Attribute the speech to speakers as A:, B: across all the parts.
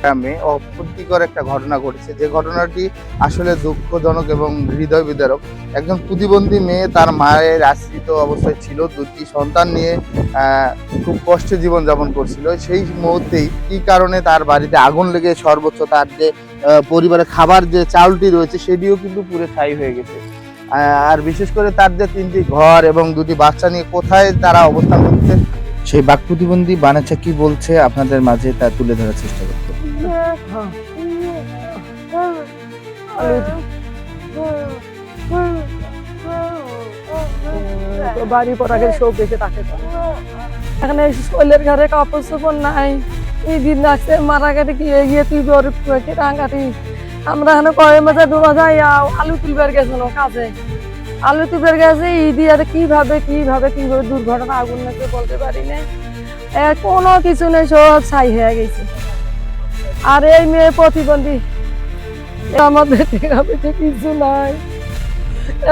A: গ্রামে অপ্রীতিকর একটা ঘটনা ঘটেছে, যে ঘটনাটি আসলে দুঃখজনক এবং হৃদয় বিদারক। একজন প্রতিবন্ধী মেয়ে তার মায়ের আশ্রিত অবস্থায় ছিল, দুটি সন্তান নিয়ে খুব কষ্টে জীবনযাপন করছিল। সেই মুহূর্তেই কী কারণে তার বাড়িতে আগুন লেগে সর্বোচ্চ তার যে পরিবারের খাবার যে চাউলটি রয়েছে সেটিও কিন্তু পুড়ে ছাই হয়ে গেছে। আর বিশেষ করে তার যে 3টি ঘর এবং 2টি বাচ্চা নিয়ে কোথায় তারা অবস্থান করছে, সেই বাক প্রতিবন্ধী বানাচ্ছা কি বলছে আপনাদের মাঝে তা তুলে ধরার চেষ্টা করতে।
B: বাড়ি পটাকে সব দেখে তাকে এখানে শৈলের ঘরে কাপড় চোপড় নাই, এই দিন লাগছে মারা গেছে কি গিয়ে তুই গরিব টাঙ্গাটি। আমরা এখানে কয়ে মাঝে ডোবা যাই আলু তুলবার গেছিল কাজে, আলু তুলবার গেছে ঈদি আর কিভাবে দুর্ঘটনা আগুন নাকি বলতে পারি না, কোনো কিছু নেই, সব ছাই হয়ে গেছে। আর এই মেয়ে প্রতিবন্ধী, আমাদের কিছু নাই,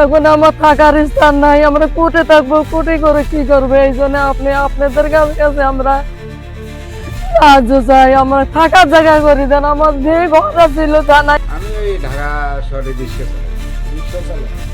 B: এখন আমার থাকার স্থান নাই, আমরা কোর্টে থাকবো, কোর্টে করে কি করবো। এই জন্য আপনাদের কাছে আমরা সাহায্য চাই, আমরা থাকার জায়গা করে দেন। আমার যে ঘর ছিল তা নাই।
C: আমি ওই ঢাকা শহরে রিক্সা চালাই।